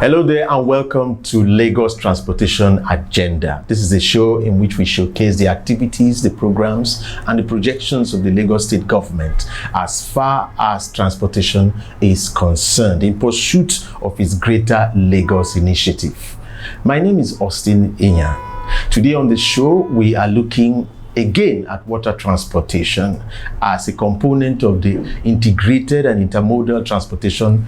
Hello there and welcome to Lagos Transportation Agenda. This is a show in which we showcase the activities, the programs and the projections of the Lagos State government as far as transportation is concerned in pursuit of its Greater Lagos initiative. My name is Austin Inya. Today on the show we are looking again at water transportation as a component of the integrated and intermodal transportation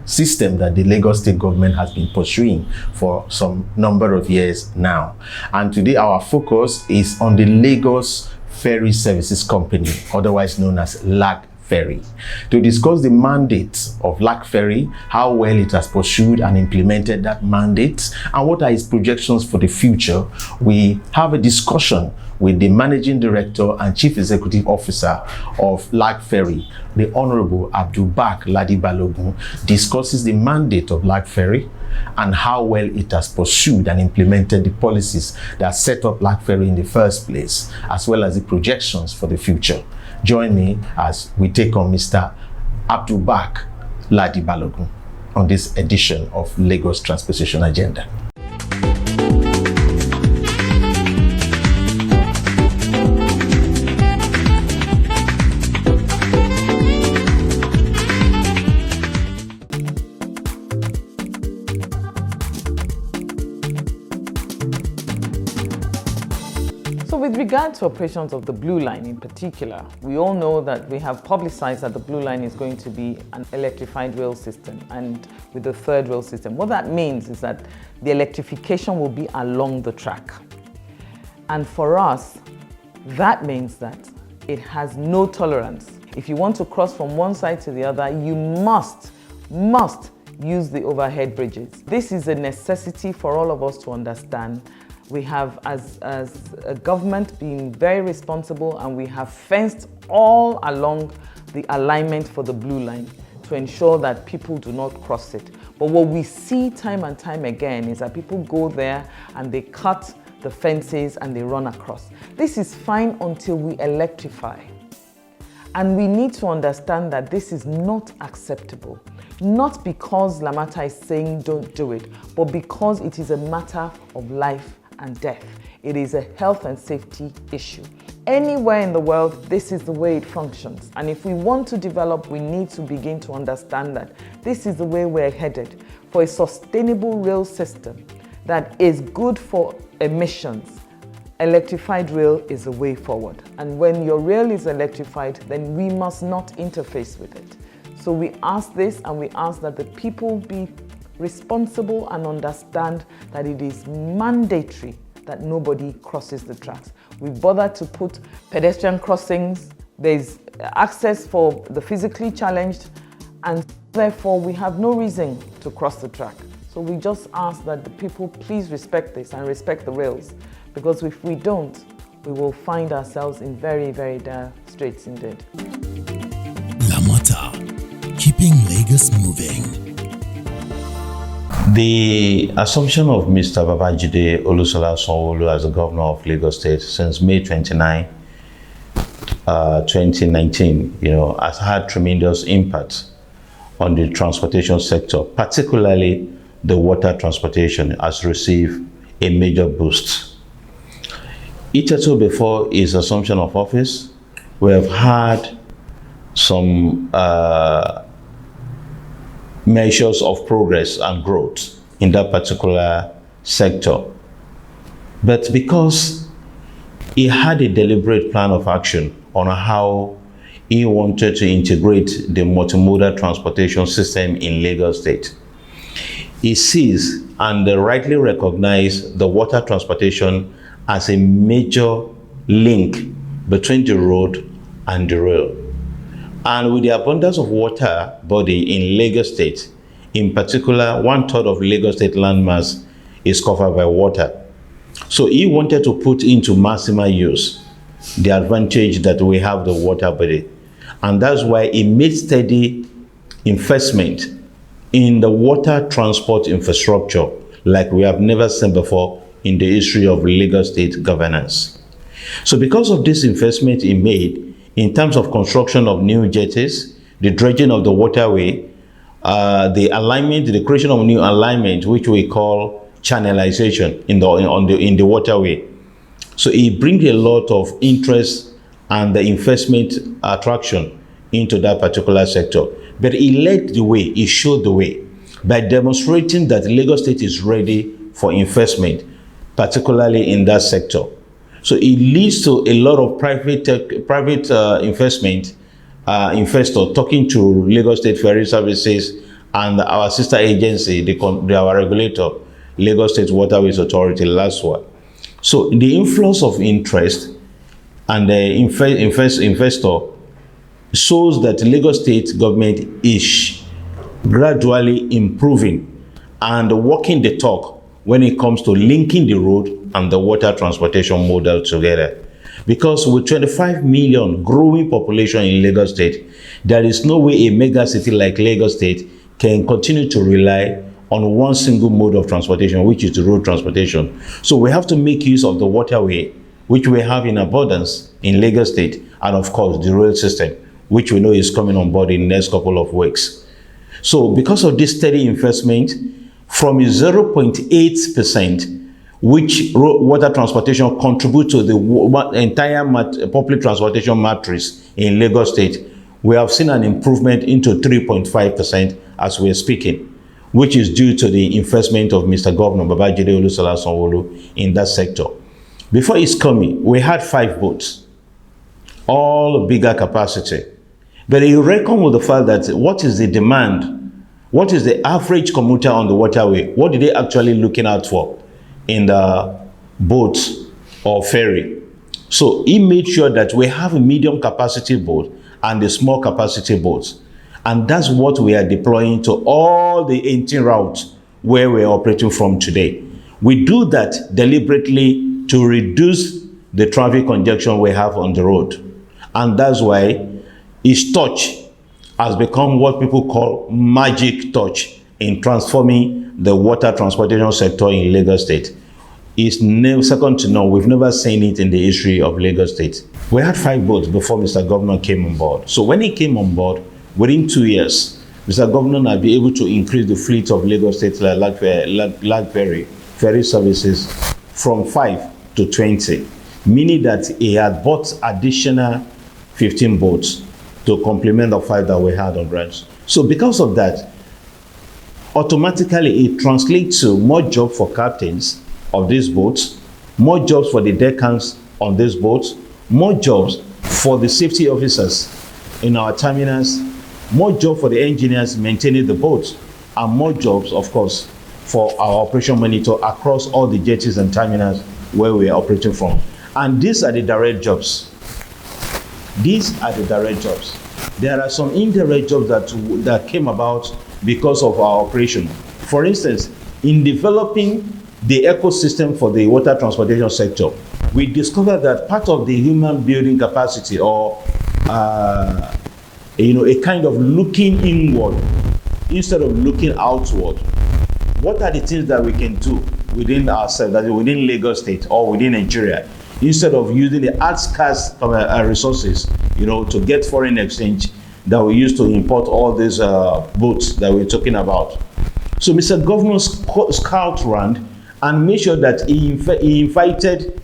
system that the Lagos State government has been pursuing for some number of years now. And today our focus is on the Lagos Ferry Services Company, otherwise known as LAGFERRY, to discuss the mandate of LAGFERRY, how well it has pursued and implemented that mandate, and what are its projections for the future. We have a discussion with the Managing Director and Chief Executive Officer of LAGFERRY, the Honorable AbdoulBaq Ladi Balogun, discusses the mandate of LAGFERRY and how well it has pursued and implemented the policies that set up LAGFERRY in the first place, as well as the projections for the future. Join me as we take on Mr. AbdoulBaq Ladi Balogun on this edition of Lagos Transportation Agenda. With regard to operations of the Blue Line in particular, we all know that we have publicized that the Blue Line is going to be an electrified rail system, and with the third rail system. What that means is that the electrification will be along the track. And for us, that means that it has no tolerance. If you want to cross from one side to the other, you must use the overhead bridges. This is a necessity for all of us to understand. We have, as a government, been very responsible, and we have fenced all along the alignment for the Blue Line to ensure that people do not cross it. But what we see time and time again is that people go there and they cut the fences and they run across. This is fine until we electrify. And we need to understand that this is not acceptable. Not because Lamata is saying don't do it, but because it is a matter of life and death. It is a health and safety issue. Anywhere in the world, this is the way it functions. And if we want to develop, we need to begin to understand that this is the way we're headed for a sustainable rail system that is good for emissions. Electrified rail is the way forward. And when your rail is electrified, then we must not interface with it. So we ask this, and we ask that the people be responsible and understand that it is mandatory that nobody crosses the tracks. We've bothered to put pedestrian crossings, there's access for the physically challenged, and therefore we have no reason to cross the track. So we just ask that the people please respect this and respect the rails, because if we don't, we will find ourselves in very, very dire straits indeed. Lamata, keeping Lagos moving. The assumption of Mr. Babajide Olusola Sanwo-Olu as the governor of Lagos State since May 29, 2019, has had tremendous impact on the transportation sector, particularly the water transportation has received a major boost. Hitherto before his assumption of office, we have had some measures of progress and growth in that particular sector. But because he had a deliberate plan of action on how he wanted to integrate the multimodal transportation system in Lagos State, he sees and rightly recognized the water transportation as a major link between the road and the rail. And with the abundance of water body in Lagos State, in particular, 1/3 of Lagos State landmass is covered by water. So he wanted to put into maximum use the advantage that we have the water body. And that's why he made steady investment in the water transport infrastructure like we have never seen before in the history of Lagos State governance. So because of this investment he made in terms of construction of new jetties, the dredging of the waterway, the alignment, the creation of new alignment, which we call channelization in the waterway. So it brings a lot of interest and the investment attraction into that particular sector. But it led the way, it showed the way by demonstrating that Lagos State is ready for investment, particularly in that sector. So it leads to a lot of private investor talking to Lagos State Ferry Services and our sister agency, our regulator, Lagos State Waterways Authority, LASWA. So the influx of interest and the investor shows that Lagos State government is gradually improving and walking the talk when it comes to linking the road and the water transportation model together. Because with 25 million growing population in Lagos State, there is no way a mega city like Lagos State can continue to rely on one single mode of transportation, which is the road transportation. So we have to make use of the waterway, which we have in abundance in Lagos State, and of course the rail system, which we know is coming on board in the next couple of weeks. So because of this steady investment, from 0.8%, which water transportation contribute to the entire public transportation matrix in Lagos State, we have seen an improvement into 3.5% as we are speaking, which is due to the investment of Mr. Governor Babajide Olusola Sanwo-Olu in that sector. Before his coming, we had 5 boats, all bigger capacity. But you reckon with the fact that what is the demand? What is the average commuter on the waterway? What are they actually looking out for in the boat or ferry? So he made sure that we have a medium capacity boat and the small capacity boats. And that's what we are deploying to all the 18 routes where we're operating from today. We do that deliberately to reduce the traffic congestion we have on the road. And that's why his touch has become what people call magic touch in transforming the water transportation sector in Lagos State. It's second to none. We've never seen it in the history of Lagos State. We had 5 boats before Mr. Governor came on board. So when he came on board, within 2 years, Mr. Governor will be able to increase the fleet of Lagos State LAGFERRY ferry services from 5 to 20, meaning that he had bought additional 15 boats to complement the 5 that we had on ground. So because of that, automatically it translates to more jobs for captains of these boats, more jobs for the deckhands on these boats, more jobs for the safety officers in our terminals, more jobs for the engineers maintaining the boats, and more jobs, of course, for our operation monitor across all the jetties and terminals where we are operating from. And these are the direct jobs. These are the direct jobs. There are some indirect jobs that came about because of our operation. For instance, in developing the ecosystem for the water transportation sector, we discovered that part of the human building capacity, or a kind of looking inward instead of looking outward. What are the things that we can do within ourselves, that within Lagos State or within Nigeria, instead of using the scarce resources, to get foreign exchange that we used to import all these boats that we're talking about. So Mr. Governor scout around and made sure that he invited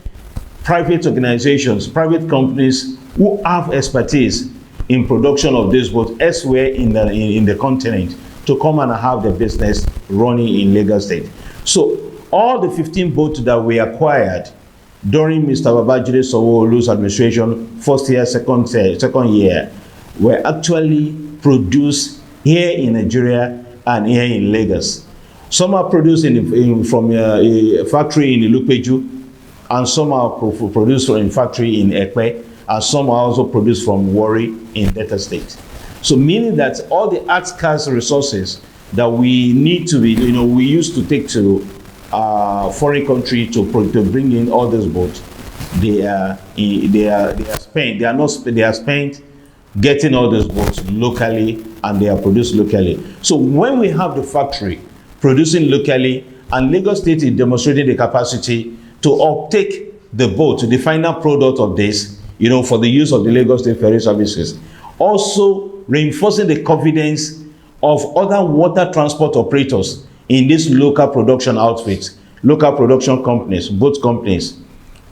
private organizations, private companies who have expertise in production of these boats elsewhere in the continent to come and have the business running in Lagos State. So all the 15 boats that we acquired during Mr. Babajide Sanwo-Olu's administration, first year, second year, were actually produced here in Nigeria and here in Lagos. Some are produced from a factory in Ilupeju, and some are produced from a factory in Ekpe, and some are also produced from Warri in Delta State. So meaning that all the scarce resources that we need to be, we used to take to foreign country to bring in all these boats, they are spent getting all those boats locally, and they are produced locally. So when we have the factory producing locally, and Lagos State is demonstrating the capacity to uptake the boat, the final product of this, for the use of the Lagos State Ferry Services, also reinforcing the confidence of other water transport operators in these local production outfits, local production companies, boat companies,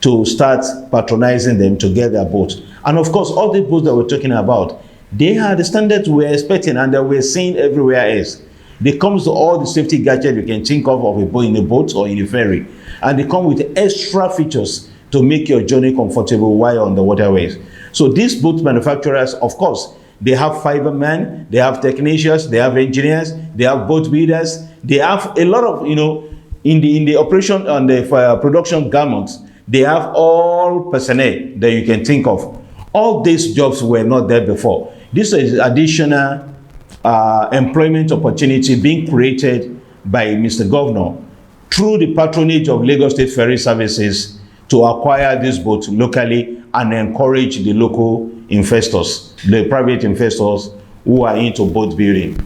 to start patronizing them to get their boats. And of course, all the boats that we're talking about, they are the standards we're expecting and that we're seeing everywhere else. They come to all the safety gadgets you can think of a boat, in a boat or in a ferry. And they come with extra features to make your journey comfortable while on the waterways. So these boat manufacturers, of course, they have fibermen, they have technicians, they have engineers, they have boat builders, they have a lot of, in the operation and the production garments, they have all personnel that you can think of. All these jobs were not there before. This is additional employment opportunity being created by Mr. Governor through the patronage of Lagos State Ferry Services to acquire these boats locally and encourage the local investors, the private investors who are into boat building.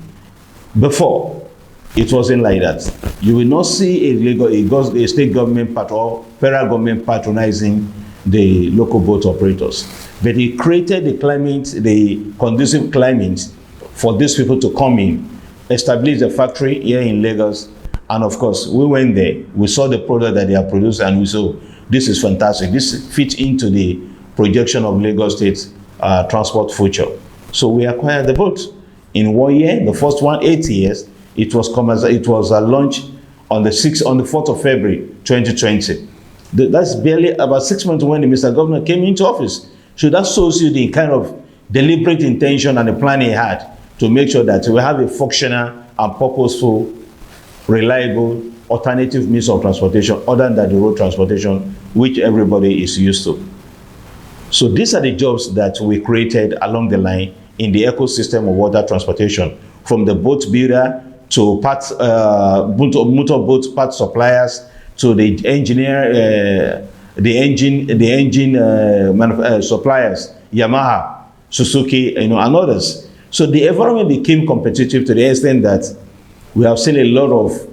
Before, it wasn't like that. You will not see a state government or federal government patronizing the local boat operators. But it created the conducive climate for these people to come in, establish a factory here in Lagos. And of course, we went there, we saw the product that they are producing, and we saw, this is fantastic. This fits into the projection of Lagos State's transport future. So we acquired the boat. In 1 year, the first one, 8 years, it was launched on the 4th of February, 2020. That's barely about 6 months when the Mr. Governor came into office. So that shows you the kind of deliberate intention and the plan he had to make sure that we have a functional and purposeful, reliable, alternative means of transportation other than the road transportation, which everybody is used to. So these are the jobs that we created along the line in the ecosystem of water transportation, from the boat builder to parts, motorboat part suppliers, to the engineer, the engine suppliers, Yamaha, Suzuki, and others. So the environment became competitive to the extent that we have seen a lot of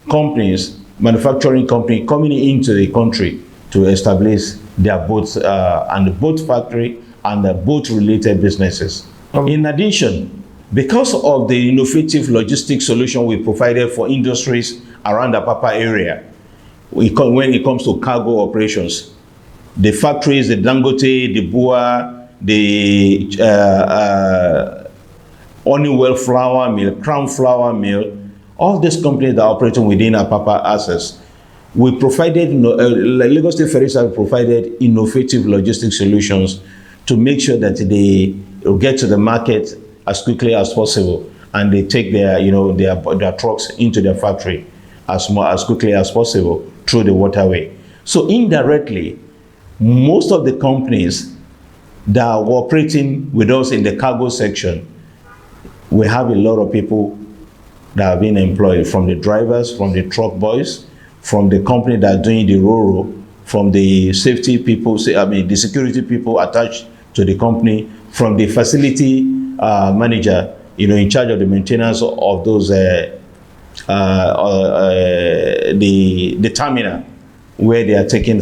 companies, manufacturing companies, coming into the country to establish their boats and the boat factory and the boat-related businesses. In addition, because of the innovative logistics solution we provided for industries around the Apapa area, when it comes to cargo operations, the factories, the Dangote, the Bua, the Honeywell flour mill, Crown flour mill, all these companies that are operating within Apapa access, we provided, Lagos State Ferry Service provided innovative logistics solutions to make sure that they get to the market as quickly as possible, and they take their, their trucks into their factory as quickly as possible through the waterway. So indirectly, most of the companies that were operating with us in the cargo section, we have a lot of people that have been employed, from the drivers, from the truck boys, from the company that are doing the RoRo, from the safety people, the security people attached to the company, from the facility manager, in charge of the maintenance of those, the terminal where they are taking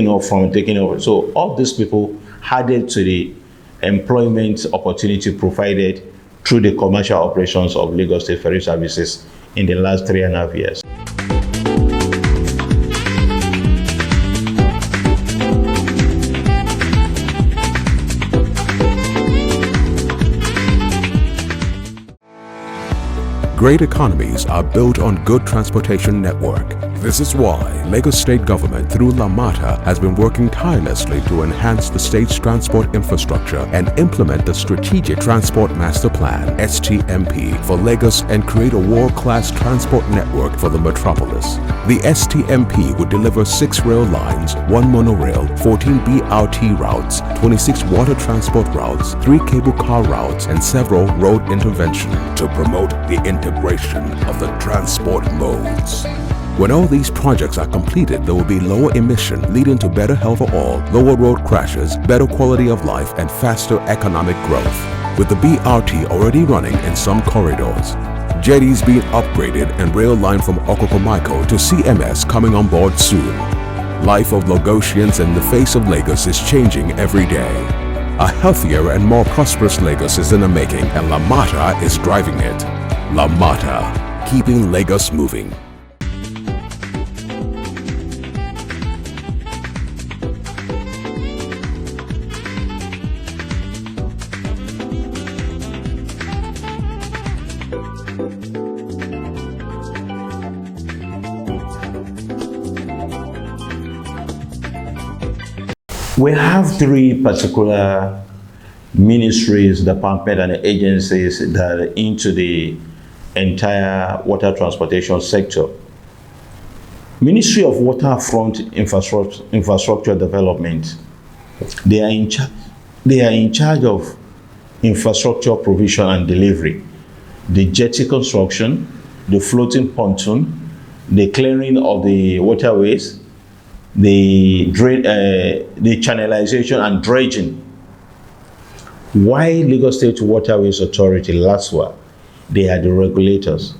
over. So all these people added to the employment opportunity provided through the commercial operations of Lagos State Ferry Services in the last 3.5 years. Great economies are built on good transportation network. This is why Lagos State Government through LAMATA has been working tirelessly to enhance the state's transport infrastructure and implement the Strategic Transport Master Plan (STMP) for Lagos and create a world-class transport network for the metropolis. The STMP would deliver 6 rail lines, 1 monorail, 14 BRT routes, 26 water transport routes, 3 cable car routes, and several road intervention to promote the integration of the transport modes. When all these projects are completed, there will be lower emission, leading to better health for all, lower road crashes, better quality of life, and faster economic growth. With the BRT already running in some corridors, jetties being upgraded, and rail line from Okokomaiko to CMS coming on board soon, life of Lagosians and the face of Lagos is changing every day. A healthier and more prosperous Lagos is in the making, and LAMATA is driving it. LAMATA, keeping Lagos moving. We have three particular ministries, departments, and agencies that are into the entire water transportation sector. Ministry of Waterfront Infrastructure Development. They are in charge of infrastructure provision and delivery, the jetty construction, the floating pontoon, the clearing of the waterways, the channelization and dredging. Why Lagos State Waterways Authority, LASWA? They are the regulators.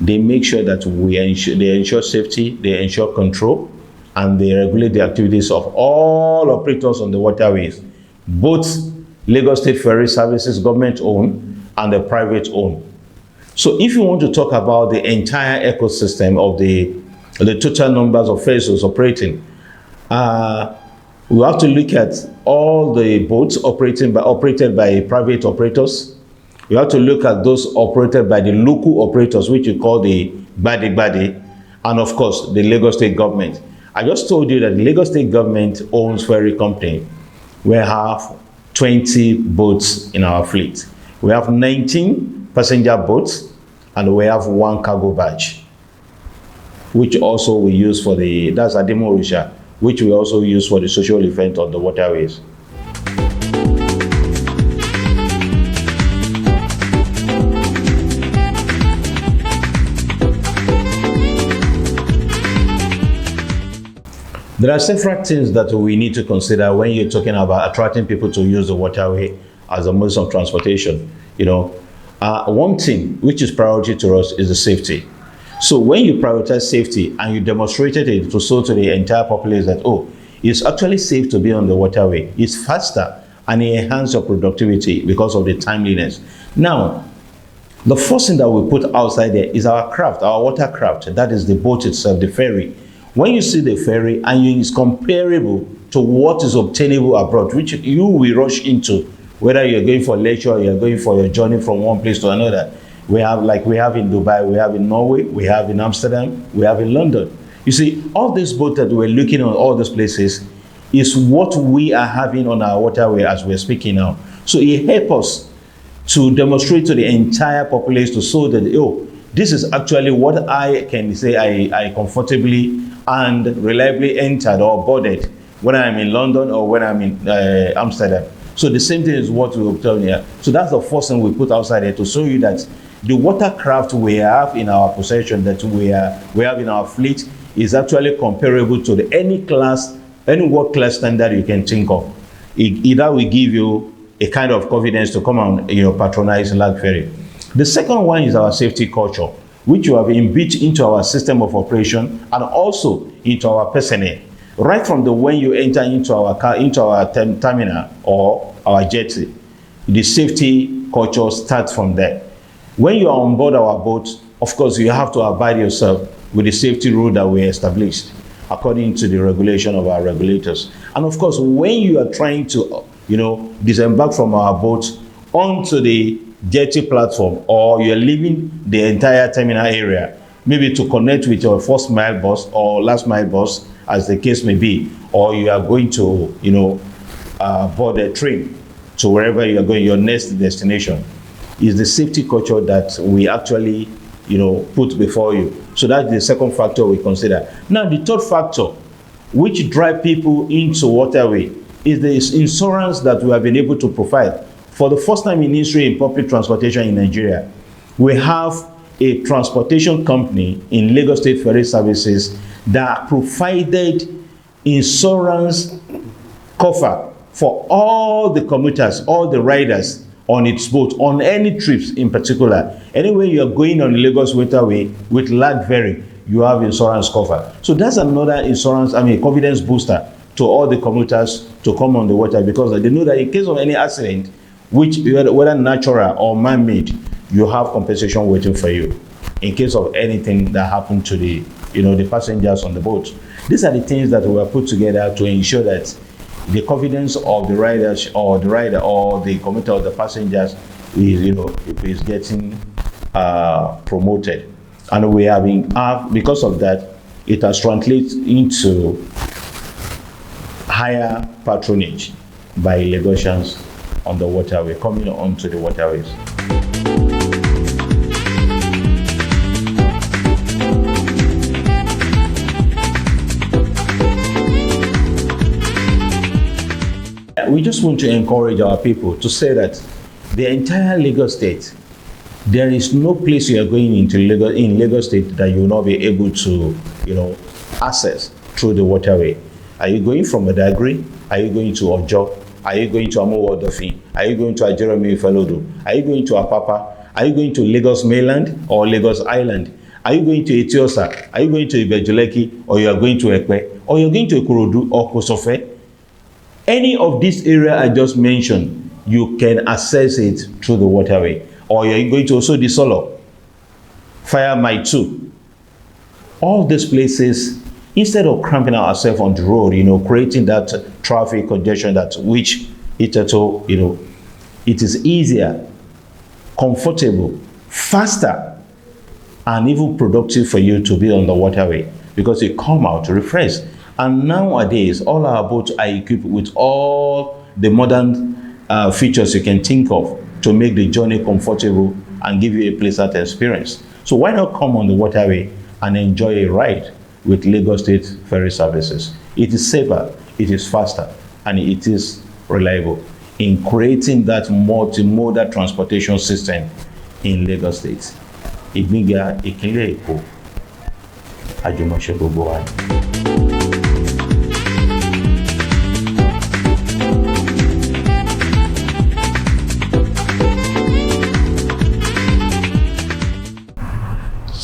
They make sure that they ensure safety, they ensure control, and they regulate the activities of all operators on the waterways, both Lagos State Ferry Services, government-owned, and the private-owned. So if you want to talk about the entire ecosystem of the total numbers of vessels operating, we have to look at all the boats operated by private operators. We have to look at those operated by the local operators, which you call the Badi, and of course the Lagos State government. I just told you that the Lagos State government owns ferry company. We have 20 boats in our fleet. We have 19 passenger boats, and we have 1 cargo barge, which also we use for that's Ademo Risha, which we also use for the social event on the waterways. There are several things that we need to consider when you're talking about attracting people to use the waterway as a mode of transportation. One thing which is priority to us is the safety. So when you prioritize safety and you demonstrated it to the entire populace that, oh, it's actually safe to be on the waterway, it's faster, and it enhances your productivity because of the timeliness. Now, the first thing that we put outside there is our craft, our watercraft. That is the boat itself, the ferry. When you see the ferry and it's comparable to what is obtainable abroad, which you will rush into, whether you're going for lecture or you're going for your journey from one place to another. We have in Dubai, we have in Norway, we have in Amsterdam, we have in London. You see, all these boats that we're looking on all these places is what we are having on our waterway as we're speaking now. So it helps us to demonstrate to the entire population to show that, oh, this is actually what I can say I comfortably and reliably entered or boarded when I'm in London or when I'm in Amsterdam. So the same thing is what we obtain here. So that's the first thing we put outside there to show you that the watercraft we have in our possession, that we have in our fleet, is actually comparable to any world class standard you can think of. That will give you a kind of confidence to come and patronize LAGFERRY. The second one is our safety culture, which you have inbuilt into our system of operation and also into our personnel. Right from when you enter into our terminal or our jetty, the safety culture starts from there. When you are on board our boat, of course, you have to abide yourself with the safety rule that we established according to the regulation of our regulators. And of course, when you are trying to, disembark from our boat onto the jetty platform, or you're leaving the entire terminal area, maybe to connect with your first mile bus or last mile bus, as the case may be, or you are going to, board a train to wherever you are going, your next destination, is the safety culture that we actually, put before you. So that's the second factor we consider. Now, the third factor, which drive people into waterway, is the insurance that we have been able to provide. For the first time in history in public transportation in Nigeria, we have a transportation company in Lagos State Ferry Services that provided insurance cover for all the commuters, all the riders on its boat, on any trips in particular. Anywhere you are going on the Lagos Waterway with LAGFERRY, you have insurance cover. So that's another insurance, confidence booster to all the commuters to come on the water, because they know that in case of any accident, which whether natural or man-made, you have compensation waiting for you in case of anything that happened to the, the passengers on the boat. These are the things that were put together to ensure that the confidence of the riders or the rider or the commuter or the passengers is getting promoted. And we have been, because of that, it has translated into higher patronage by Lagosians on the waterway, coming onto the waterways. We just want to encourage our people to say that the entire Lagos State, there is no place you are going into in Lagos State that you will not be able to, access through the waterway. Are you going from Badagry? Are you going to Ojo? Are you going to Amowo-Odofin? Are you going to Ajeremi Ifeolodo? Are you going to Apapa? Are you going to Lagos Mainland or Lagos Island? Are you going to Etiosa? Are you going to Ibejuleki, or you are going to Ekpe? Or you are going to Ikorodu or Kosofe? Any of this area I just mentioned, you can access it through the waterway. Or you're going to also the Solo, Fire Mile 2. All these places, instead of cramping ourselves on the road, creating that traffic congestion that which it is easier, comfortable, faster, and even productive for you to be on the waterway because you come out refreshed. And nowadays, all our boats are equipped with all the modern features you can think of to make the journey comfortable and give you a pleasant experience. So why not come on the waterway and enjoy a ride with Lagos State Ferry Services? It is safer, it is faster, and it is reliable in creating that multimodal transportation system in Lagos State. Ìgbéga ìpínlẹ̀ Èkó, àjùmọ̀ṣe gbogbo wa.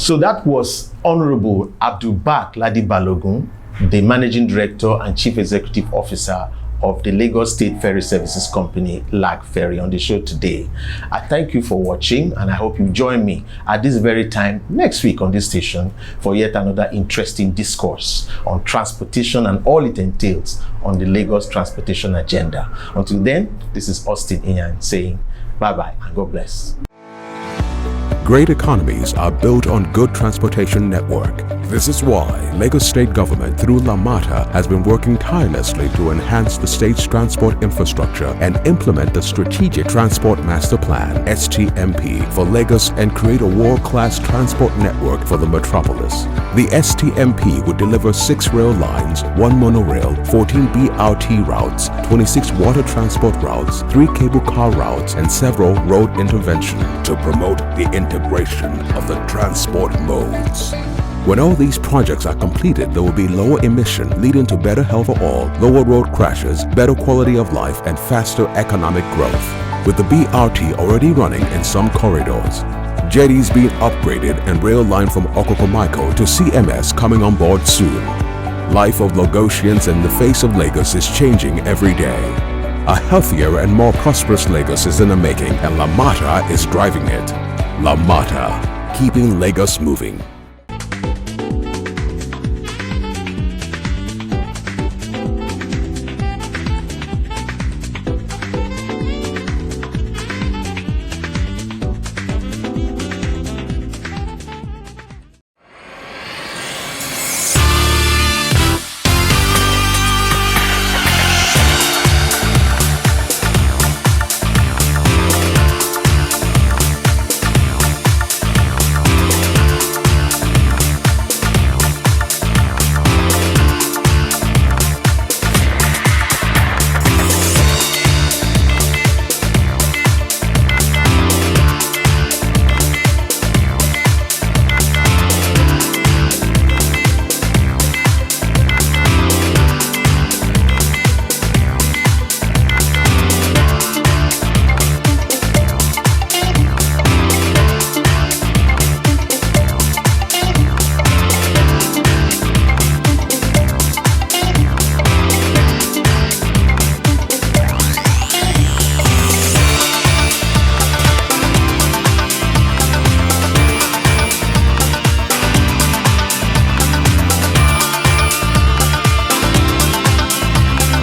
So that was Honorable AbdoulBaq Ladi Balogun, the Managing Director and Chief Executive Officer of the Lagos State Ferry Services Company, LAGFERRY, on the show today. I thank you for watching, and I hope you join me at this very time next week on this station for yet another interesting discourse on transportation and all it entails on the Lagos transportation agenda. Until then, this is Austin Iyan saying bye-bye and God bless. Great economies are built on good transportation network. This is why Lagos State Government through LAMATA has been working tirelessly to enhance the state's transport infrastructure and implement the Strategic Transport Master Plan (STMP) for Lagos and create a world-class transport network for the metropolis. The STMP would deliver 6 rail lines, 1 monorail, 14 BRT routes, 26 water transport routes, 3 cable car routes, and several road interventions to promote the integration of the transport modes. When all these projects are completed, there will be lower emission, leading to better health for all, lower road crashes, better quality of life, and faster economic growth. With the BRT already running in some corridors, jetties being upgraded, and rail line from Okokomaiko to CMS coming on board soon, life of Lagosians in the face of Lagos is changing every day. A healthier and more prosperous Lagos is in the making, and LAMATA is driving it. LAMATA, keeping Lagos moving.